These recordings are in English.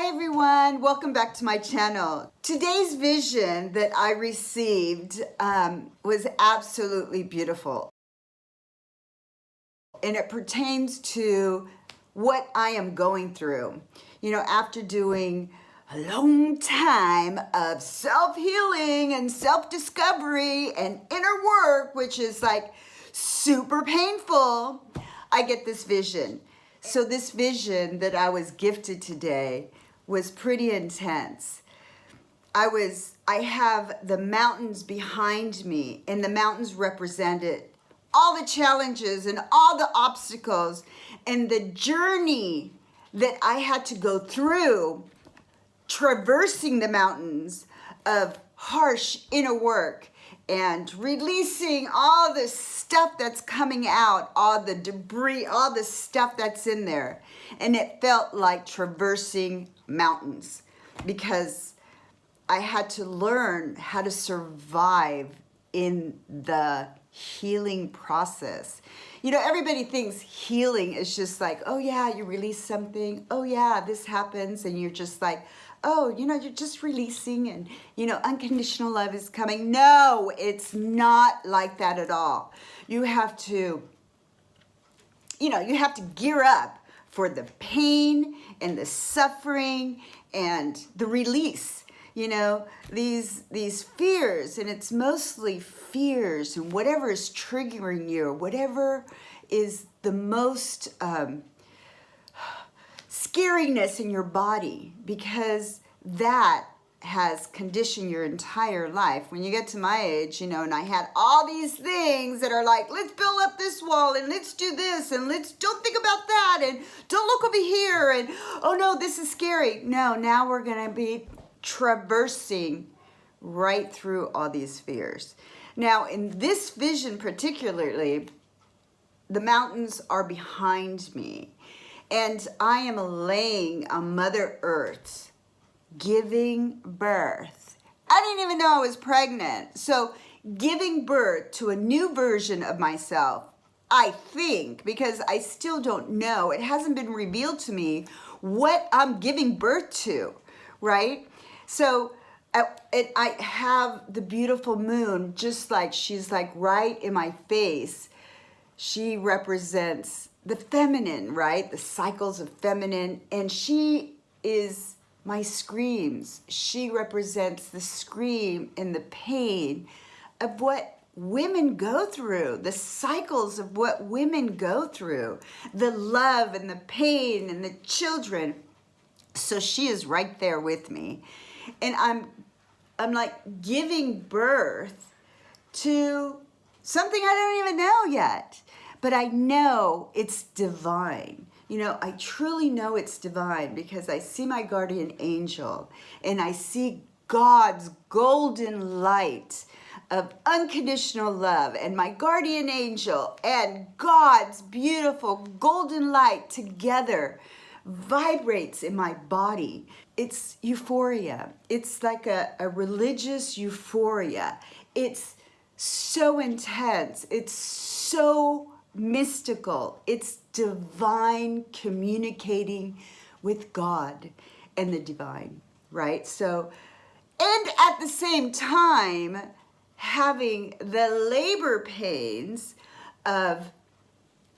everyone, welcome back to my channel. Today's vision that I received was absolutely beautiful, and it pertains to what I am going through. You know, after doing a long time of self-healing and self-discovery and inner work, which is like super painful, I get this vision. So this vision that I was gifted today was pretty intense. I have the mountains behind me, and the mountains represented all the challenges and all the obstacles and the journey that I had to go through traversing the mountains of harsh inner work and releasing all the stuff that's coming out, all the debris, all the stuff that's in there. And it felt like traversing mountains because I had to learn how to survive in the healing process. You know, everybody thinks healing is just like, oh yeah, you release something. Oh yeah, this happens. And you're just like, oh, you know, you're just releasing and, you know, unconditional love is coming. No, it's not like that at all. You have to, you know, you have to gear up for the pain and the suffering and the release. You know, these fears, and it's mostly fears and whatever is triggering you, whatever is the most scariness in your body, because that has conditioned your entire life. When you get to my age, you know, and I had all these things that are like, let's build up this wall and let's do this and don't think about that and don't look over here and oh no, this is scary. No, now we're going to be traversing right through all these fears. Now, in this vision particularly, the mountains are behind me, and I am laying on Mother Earth, giving birth. I didn't even know I was pregnant. So giving birth to a new version of myself, I think, because I still don't know. It hasn't been revealed to me what I'm giving birth to, right? So I have the beautiful moon, just like she's like right in my face. She represents the feminine, right? The cycles of feminine. And she is my screams. She represents the scream and the pain of what women go through, the cycles of what women go through, the love and the pain and the children. So she is right there with me. And I'm like giving birth to something I don't even know yet, but I know it's divine. You know, I truly know it's divine because I see my guardian angel and I see God's golden light of unconditional love, and my guardian angel and God's beautiful golden light together vibrates in my body. It's euphoria. It's like a religious euphoria. It's so intense. It's so mystical. It's divine, communicating with God and the divine, right? So, and at the same time, having the labor pains of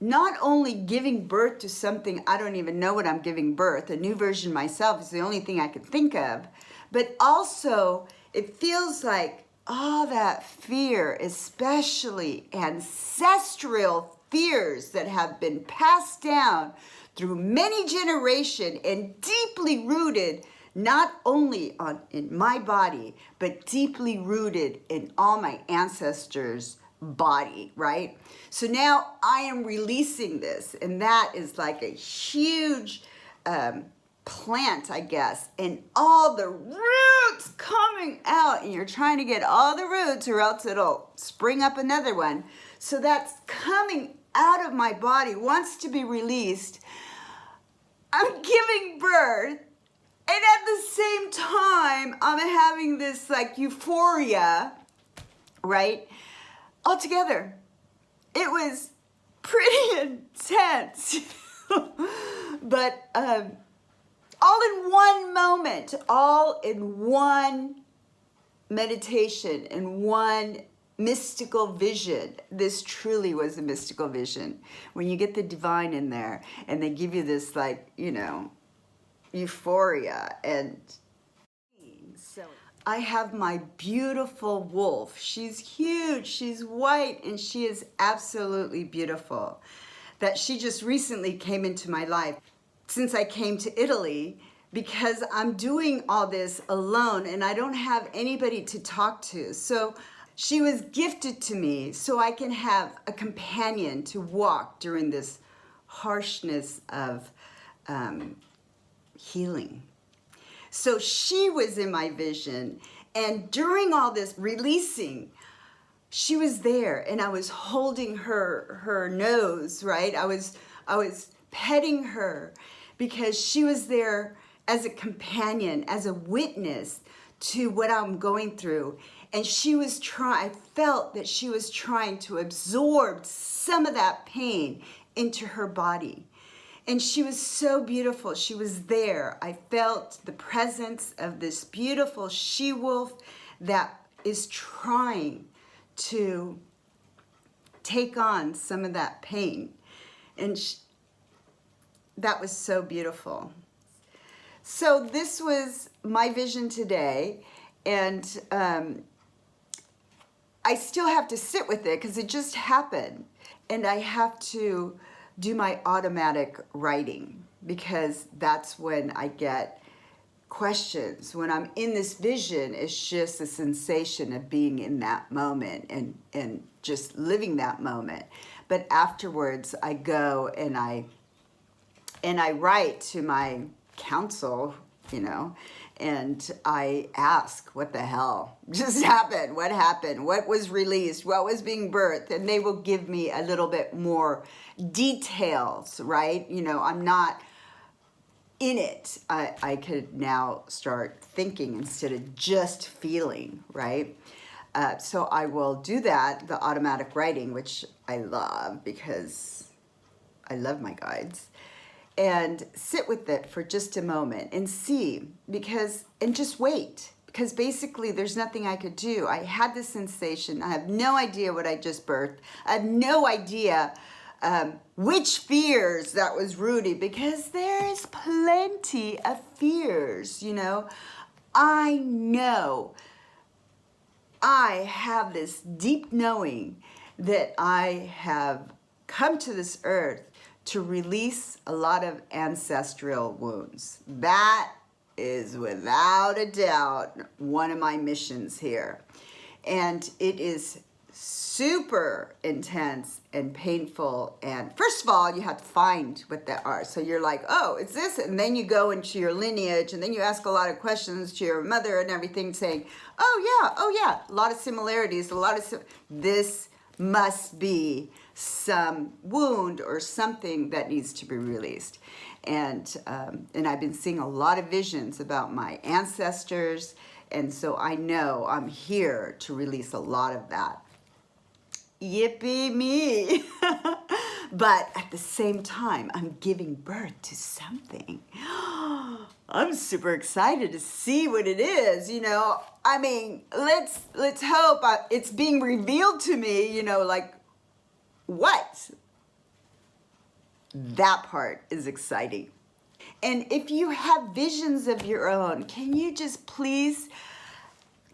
not only giving birth to something, I don't even know what I'm giving birth, a new version of myself is the only thing I could think of, but also it feels like all that fear, especially ancestral fears that have been passed down through many generations and deeply rooted not only in my body, but deeply rooted in all my ancestors' body, right? So now I am releasing this, and that is like a huge plant, I guess, and all the roots coming out, and you're trying to get all the roots or else it'll spring up another one. So that's coming out of my body, wants to be released. I'm giving birth, and at the same time, I'm having this like euphoria, right? All together. It was pretty intense. But all in one moment, all in one meditation, in one mystical vision. This truly was a mystical vision. When you get the divine in there and they give you this, like, you know, euphoria. And so I have my beautiful wolf. She's huge, she's white, and she is absolutely beautiful. That she just recently came into my life since I came to Italy, because I'm doing all this alone and I don't have anybody to talk to. So she was gifted to me so I can have a companion to walk during this harshness of healing. So she was in my vision, and during all this releasing, she was there, and I was holding her nose, right? I was petting her because she was there as a companion, as a witness to what I'm going through. And I felt that she was trying to absorb some of that pain into her body. And she was so beautiful. She was there. I felt the presence of this beautiful she-wolf that is trying to take on some of that pain. And that was so beautiful. So this was my vision today, and I still have to sit with it because it just happened, and I have to do my automatic writing because that's when I get questions. When I'm in this vision, it's just a sensation of being in that moment and just living that moment. But afterwards, I go and I write to my counsel, you know, and I ask, what the hell just happened? What happened? What was released? What was being birthed? And they will give me a little bit more details, right? You know, I'm not in it. I could now start thinking instead of just feeling, right? So I will do that, the automatic writing, which I love because I love my guides. And sit with it for just a moment and see, and just wait, because basically there's nothing I could do. I had this sensation. I have no idea what I just birthed. I have no idea which fears that was rooted, because there is plenty of fears, you know. I know I have this deep knowing that I have come to this earth to release a lot of ancestral wounds. That is without a doubt one of my missions here. And it is super intense and painful. And first of all, you have to find what they are. So you're like, oh, it's this. And then you go into your lineage, and then you ask a lot of questions to your mother and everything, saying, oh yeah, a lot of similarities, this must be some wound or something that needs to be released. And I've been seeing a lot of visions about my ancestors, and so I know I'm here to release a lot of that. Yippee me! But at the same time, I'm giving birth to something. I'm super excited to see what it is, you know. I mean, let's hope it's being revealed to me, you know, like what? That part is exciting. And if you have visions of your own, can you just please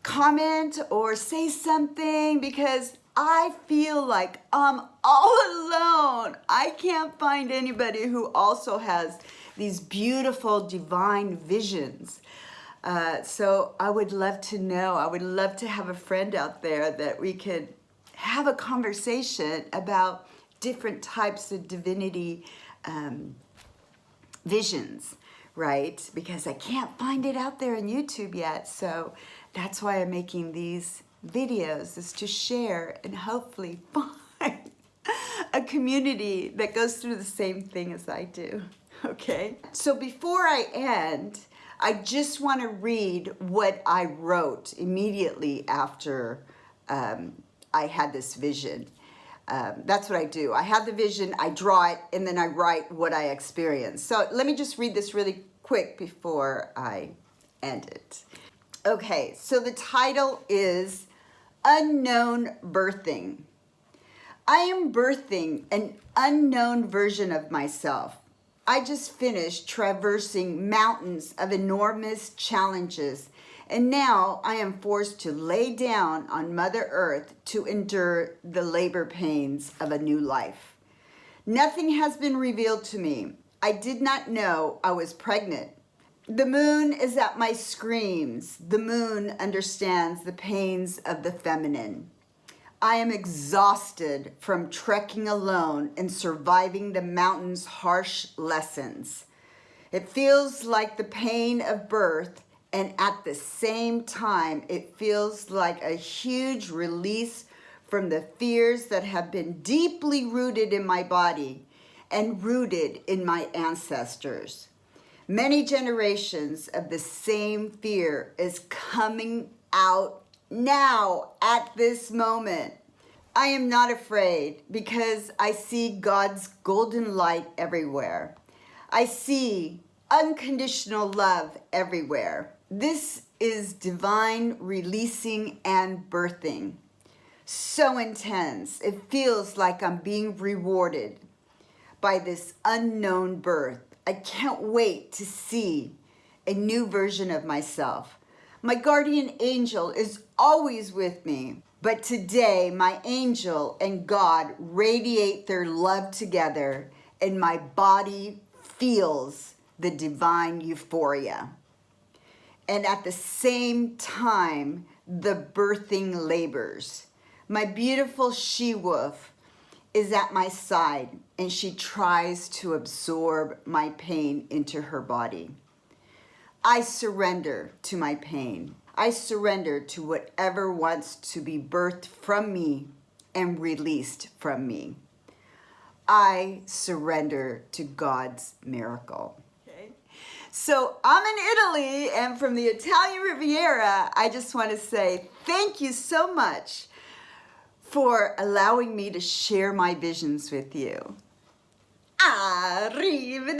comment or say something? Because I feel like I'm all alone. I can't find anybody who also has these beautiful divine visions. So I would love to know. I would love to have a friend out there that we could have a conversation about different types of divinity visions, right? Because I can't find it out there on YouTube yet. So that's why I'm making these videos, is to share and hopefully find a community that goes through the same thing as I do. Okay? So before I end, I just want to read what I wrote immediately after I had this vision. That's what I do. I have the vision, I draw it, and then I write what I experienced. So let me just read this really quick before I end it. Okay, so the title is Unknown Birthing. I am birthing an unknown version of myself. I just finished traversing mountains of enormous challenges, and now I am forced to lay down on Mother Earth to endure the labor pains of a new life. Nothing has been revealed to me. I did not know I was pregnant. The moon is at my screams. The moon understands the pains of the feminine. I am exhausted from trekking alone and surviving the mountain's harsh lessons. It feels like the pain of birth, and at the same time, it feels like a huge release from the fears that have been deeply rooted in my body and rooted in my ancestors. Many generations of the same fear is coming out now at this moment. I am not afraid because I see God's golden light everywhere. I see unconditional love everywhere. This is divine releasing and birthing. So intense. It feels like I'm being rewarded by this unknown birth. I can't wait to see a new version of myself. My guardian angel is always with me, but today my angel and God radiate their love together, and my body feels the divine euphoria. And at the same time, the birthing labors. My beautiful she-wolf is at my side, and she tries to absorb my pain into her body. I surrender to my pain. I surrender to whatever wants to be birthed from me and released from me. I surrender to God's miracle. Okay. So I'm in Italy, and from the Italian Riviera, I just want to say thank you so much for allowing me to share my visions with you. Arrivederci!